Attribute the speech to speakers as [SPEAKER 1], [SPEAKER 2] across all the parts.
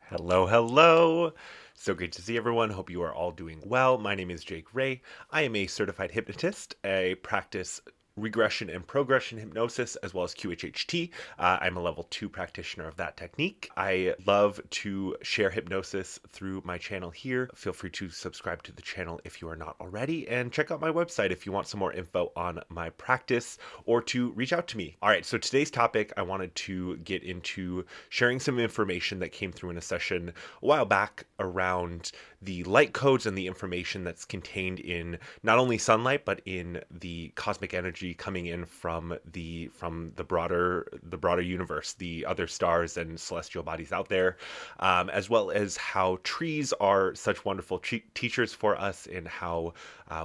[SPEAKER 1] Hello, hello. So great to see everyone. Hope you are all doing well. My name is Jake Ray. I am a certified hypnotist. I practice regression and progression hypnosis as well as QHHT. I'm a level 2 practitioner of that technique. I love to share hypnosis through my channel here. Feel free to subscribe to the channel if you are not already, and check out my website if you want some more info on my practice or to reach out to me. All right, so today's topic, I wanted to get into sharing some information that came through in a session a while back around the light codes and the information that's contained in not only sunlight but in the cosmic energy coming in from the broader universe, the other stars and celestial bodies out there, as well as how trees are such wonderful teachers for us, and how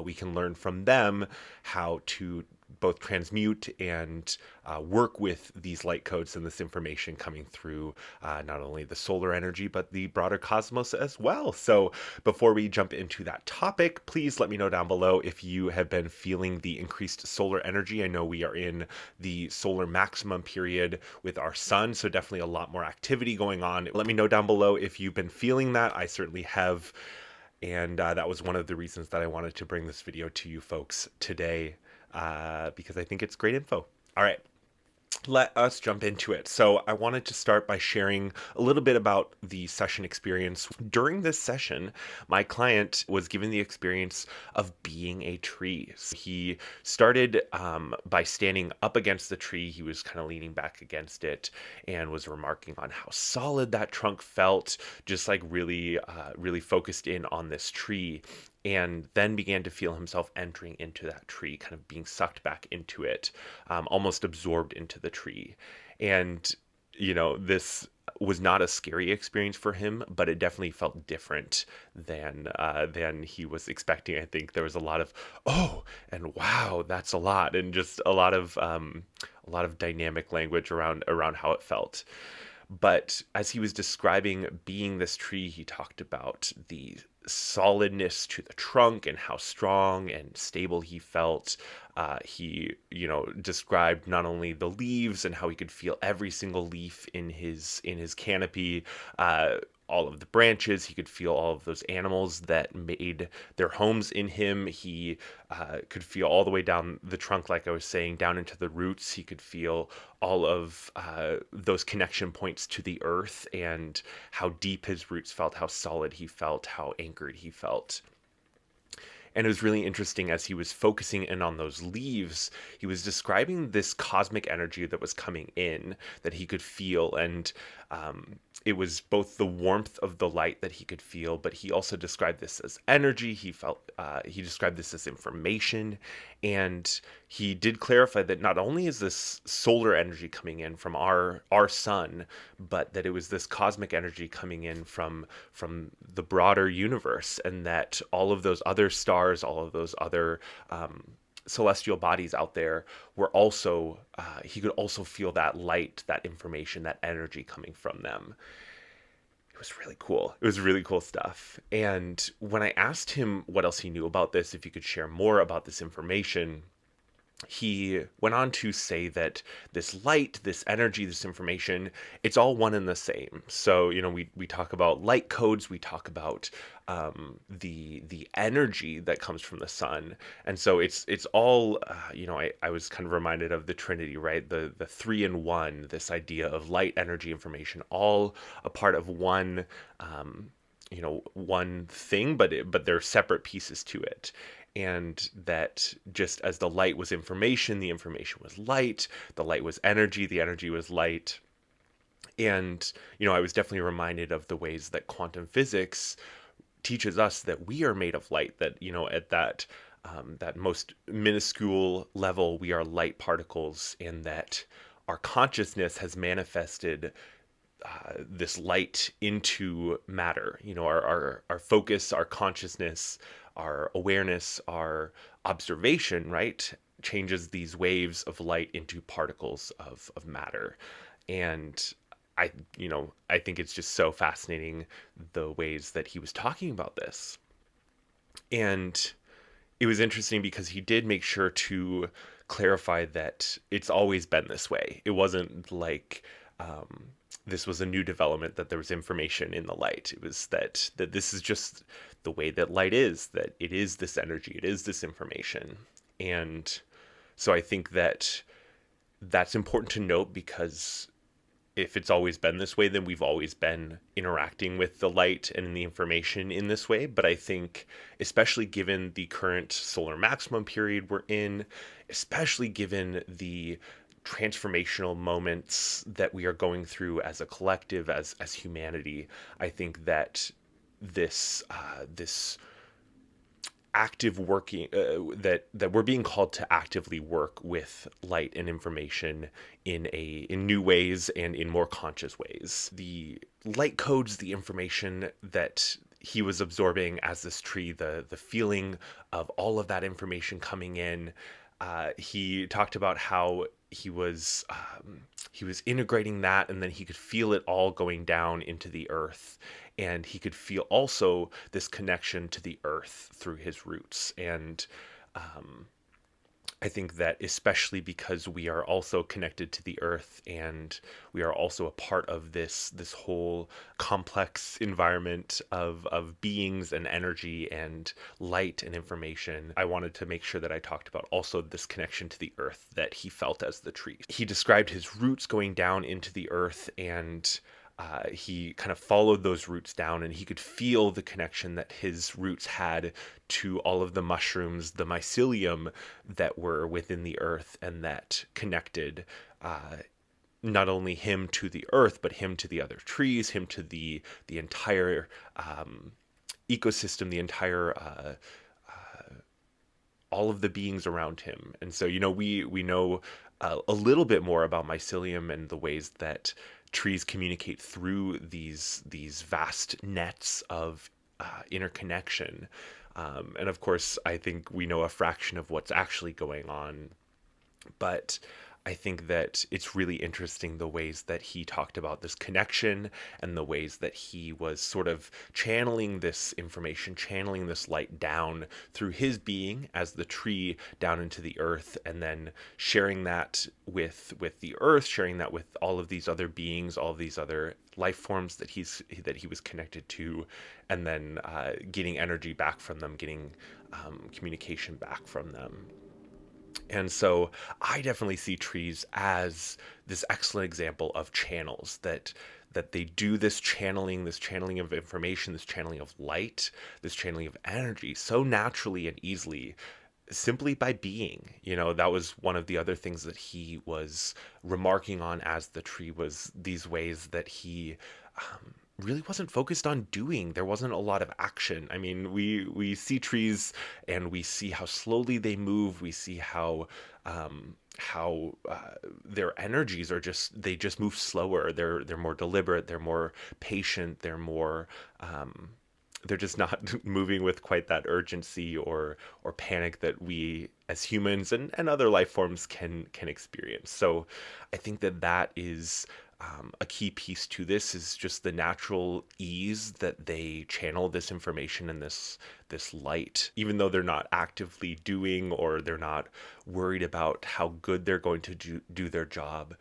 [SPEAKER 1] we can learn from them how to both transmute and work with these light codes and this information coming through not only the solar energy but the broader cosmos as well. So before we jump into that topic, please let me know down below if you have been feeling the increased solar energy. I know we are in the solar maximum period with our sun, so definitely a lot more activity going on. Let me know down below if you've been feeling that. I certainly have. And that was one of the reasons that I wanted to bring this video to you folks today, because I think it's great info. All right, let us jump into it. So, I wanted to start by sharing a little bit about the session experience. During this session, my client was given the experience of being a tree. So he started by standing up against the tree. He was kind of leaning back against it and was remarking on how solid that trunk felt, just like really focused in on this tree, and then began to feel himself entering into that tree, kind of being sucked back into it, almost absorbed into the tree. And, this was not a scary experience for him, but it definitely felt different than he was expecting. I think there was a lot of "oh" and "wow," that's a lot, and just a lot of dynamic language around how it felt. But as he was describing being this tree, he talked about the solidness to the trunk and how strong and stable he felt. He described not only the leaves and how he could feel every single leaf in his canopy, all of the branches. He could feel all of those animals that made their homes in him. He could feel all the way down the trunk, like I was saying, down into the roots. He could feel all of those connection points to the earth and how deep his roots felt, how solid he felt, how anchored he felt. And it was really interesting as he was focusing in on those leaves, he was describing this cosmic energy that was coming in that he could feel. And it was both the warmth of the light that he could feel, but he also described this as energy. He described this as information. And he did clarify that not only is this solar energy coming in from our sun, but that it was this cosmic energy coming in from the broader universe, and that all of those other stars, all of those other celestial bodies out there were also, he could also feel that light, that information, that energy coming from them. It was really cool. It was really cool stuff. And when I asked him what else he knew about this, if he could share more about this information, he went on to say that this light, this energy, this information, it's all one and the same. So, we talk about light codes, we talk about the energy that comes from the sun, and so it's all I was kind of reminded of the Trinity, right? The three in one, this idea of light, energy, information, all a part of one. One thing, but they're separate pieces to it. And that just as the light was information, the information was light, the light was energy, the energy was light. And I was definitely reminded of the ways that quantum physics teaches us that we are made of light, that at that most minuscule level we are light particles, and that our consciousness has manifested this light into matter. Our focus, our consciousness, our awareness, our observation, right, changes these waves of light into particles of matter. And I think it's just so fascinating the ways that he was talking about this. And it was interesting because he did make sure to clarify that it's always been this way. It wasn't like this was a new development, that there was information in the light. It was that this is just the way that light is, that it is this energy, it is this information. And so I think that that's important to note, because if it's always been this way, then we've always been interacting with the light and the information in this way. But I think, especially given the current solar maximum period we're in, especially given the transformational moments that we are going through as a collective, as humanity, I think that this active working that we're being called to actively work with light and information in new ways and in more conscious ways. The light codes, the information that he was absorbing as this tree, the feeling of all of that information coming in. He talked about how he was integrating that, and then he could feel it all going down into the earth, and he could feel also this connection to the earth through his roots. And I think that, especially because we are also connected to the earth, and we are also a part of this whole complex environment of beings and energy and light and information, I wanted to make sure that I talked about also this connection to the earth that he felt as the tree. He described his roots going down into the earth, and he kind of followed those roots down, and he could feel the connection that his roots had to all of the mushrooms, the mycelium that were within the earth, and that connected not only him to the earth, but him to the other trees, him to the entire ecosystem, the entire all of the beings around him. And so, we know a little bit more about mycelium and the ways that trees communicate through these vast nets of interconnection. And of course, I think we know a fraction of what's actually going on. But I think that it's really interesting the ways that he talked about this connection, and the ways that he was sort of channeling this information, channeling this light down through his being as the tree down into the earth, and then sharing that with the earth, sharing that with all of these other beings, all of these other life forms that he was connected to, and then getting energy back from them, getting communication back from them. And so I definitely see trees as this excellent example of channels, that they do this channeling of information, this channeling of light, this channeling of energy so naturally and easily, simply by being. That was one of the other things that he was remarking on as the tree, was these ways that he really wasn't focused on doing. There wasn't a lot of action. I mean, we see trees, and we see how slowly they move. We see how their energies are they just move slower. They're more deliberate. They're more patient. They're just not moving with quite that urgency or panic that we as humans and other life forms can experience. So I think that is a key piece to this, is just the natural ease that they channel this information and this light, even though they're not actively doing, or they're not worried about how good they're going to do their job.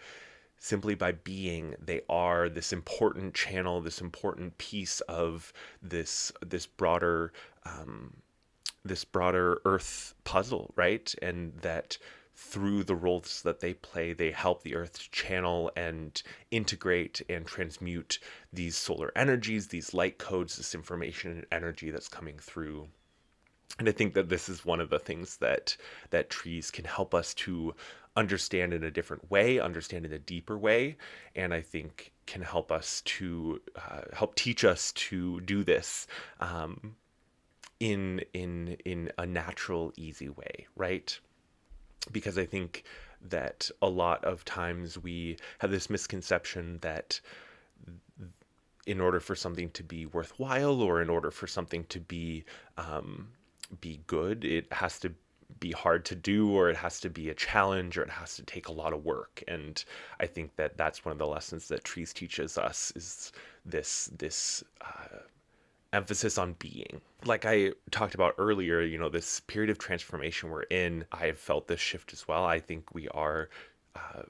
[SPEAKER 1] Simply by being, they are this important channel, this important piece of this broader earth puzzle, right? And that through the roles that they play, they help the earth to channel and integrate and transmute these solar energies, these light codes, this information and energy that's coming through. And I think that this is one of the things that trees can help us to understand in a different way, understand in a deeper way, and I think can help us to help teach us to do this in a natural, easy way, right? Because I think that a lot of times we have this misconception that in order for something to be worthwhile, or in order for something to be good, it has to be hard to do, or it has to be a challenge, or it has to take a lot of work. And I think that that's one of the lessons that trees teaches us, is this emphasis on being. Like I talked about earlier, this period of transformation we're in, I have felt this shift as well. I think we are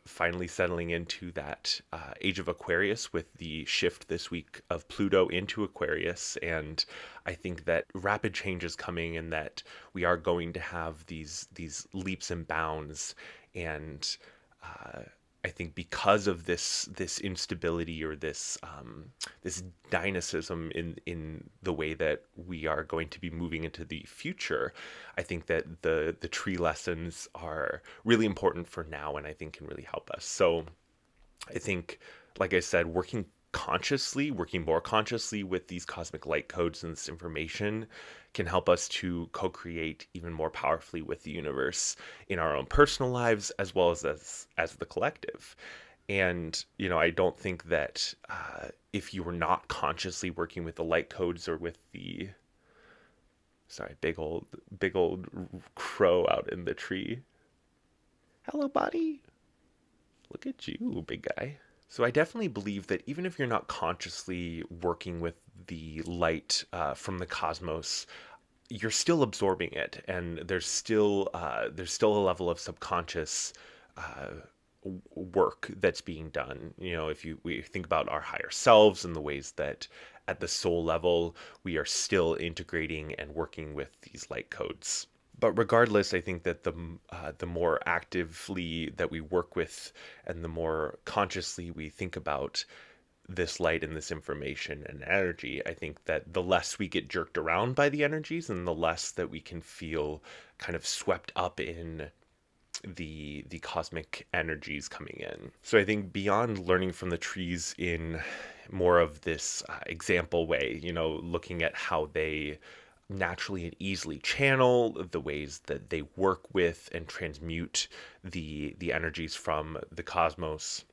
[SPEAKER 1] finally settling into that Age of Aquarius with the shift this week of Pluto into Aquarius. And I think that rapid change is coming and that we are going to have these leaps and bounds. And uh, I think because of this instability or this dynamism in the way that we are going to be moving into the future, I think that the tree lessons are really important for now, and I think can really help us. So I think, like I said, working more consciously with these cosmic light codes and this information can help us to co-create even more powerfully with the universe in our own personal lives as well as the collective. And I don't think that if you were not consciously working with the light codes or with the sorry, big old crow out in the tree. Hello, buddy. Look at you, big guy. So I definitely believe that even if you're not consciously working with the light from the cosmos, you're still absorbing it, and there's still a level of subconscious uh, work that's being done. If we think about our higher selves and the ways that at the soul level we are still integrating and working with these light codes. But regardless, I think that the more actively that we work with and the more consciously we think about this light and this information and energy, I think that the less we get jerked around by the energies and the less that we can feel kind of swept up in the cosmic energies coming in. So I think beyond learning from the trees in more of this example way, looking at how they naturally and easily channel, the ways that they work with and transmute the energies from the cosmos,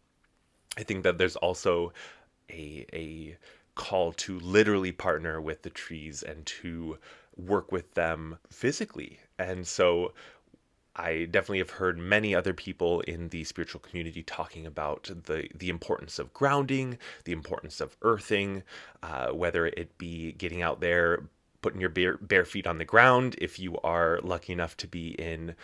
[SPEAKER 1] I think that there's also a call to literally partner with the trees and to work with them physically. And so I definitely have heard many other people in the spiritual community talking about the importance of grounding, the importance of earthing, whether it be getting out there, putting your bare feet on the ground if you are lucky enough to be in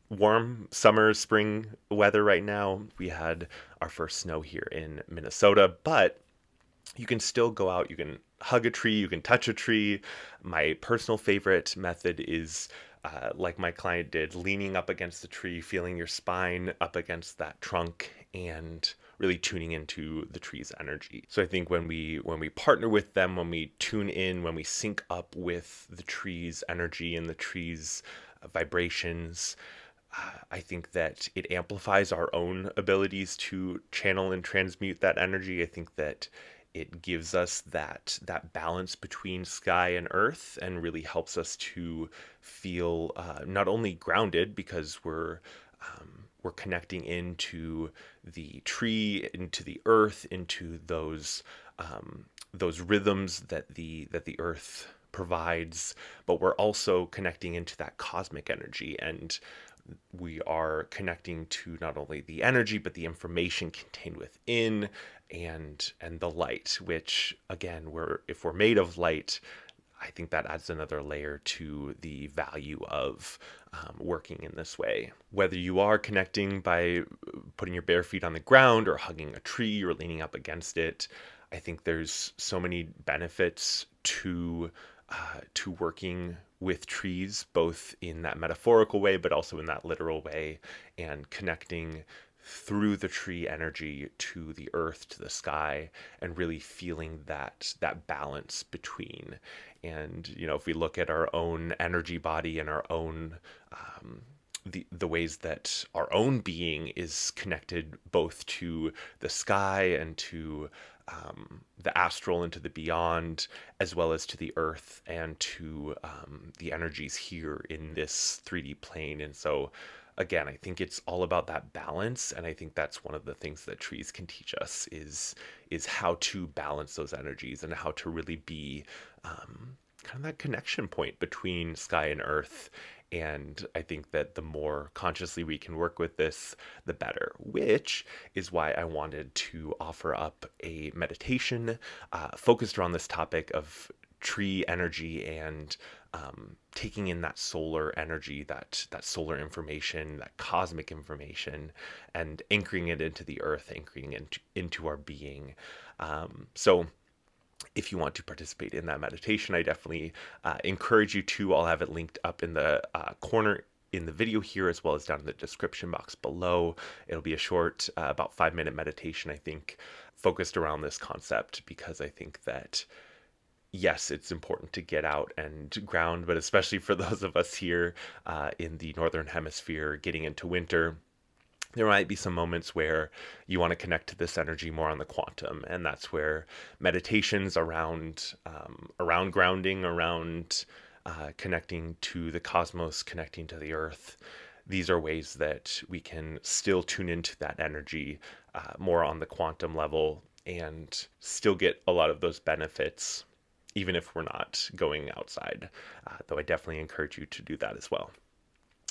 [SPEAKER 1] warm summer, spring weather right now. We had our first snow here in Minnesota, but you can still go out, you can hug a tree, you can touch a tree. My personal favorite method is like my client did, leaning up against the tree, feeling your spine up against that trunk, and really tuning into the tree's energy. So I think when we partner with them, when we tune in, when we sync up with the tree's energy and the tree's vibrations, I think that it amplifies our own abilities to channel and transmute that energy. I think that it gives us that balance between sky and earth and really helps us to feel not only grounded because we're connecting into the tree, into the earth, into those rhythms that the earth provides, but we're also connecting into that cosmic energy, and we are connecting to not only the energy but the information contained within and the light, which again, if we're made of light, I think that adds another layer to the value of working in this way. Whether you are connecting by putting your bare feet on the ground or hugging a tree or leaning up against it, I think there's so many benefits to working with trees, both in that metaphorical way, but also in that literal way, and connecting through the tree energy to the earth, to the sky, and really feeling that balance between. And if we look at our own energy body and our own the ways that our own being is connected both to the sky and to the astral and to the beyond, as well as to the earth and to the energies here in this 3D plane. And so, again, I think it's all about that balance, and I think that's one of the things that trees can teach us is how to balance those energies and how to really be kind of that connection point between sky and earth. And I think that the more consciously we can work with this, the better, which is why I wanted to offer up a meditation focused around this topic of tree energy and taking in that solar energy, that solar information, that cosmic information, and anchoring it into the earth, anchoring it into our being. So if you want to participate in that meditation, I definitely encourage you to. I'll have it linked up in the corner in the video here, as well as down in the description box below. It'll be a short, about 5-minute meditation, I think, focused around this concept, because I think that yes, it's important to get out and ground, but especially for those of us here in the Northern Hemisphere getting into winter, there might be some moments where you want to connect to this energy more on the quantum, and that's where meditations around grounding, around connecting to the cosmos, connecting to the earth. These are ways that we can still tune into that energy more on the quantum level and still get a lot of those benefits, even if we're not going outside. Though I definitely encourage you to do that as well.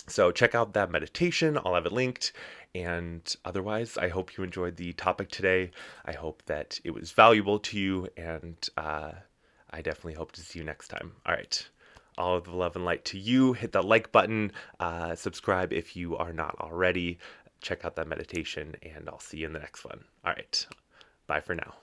[SPEAKER 1] So check out that meditation. I'll have it linked. And otherwise, I hope you enjoyed the topic today. I hope that it was valuable to you, and I definitely hope to see you next time. All right. All of the love and light to you. Hit that like button. Subscribe if you are not already. Check out that meditation, and I'll see you in the next one. All right. Bye for now.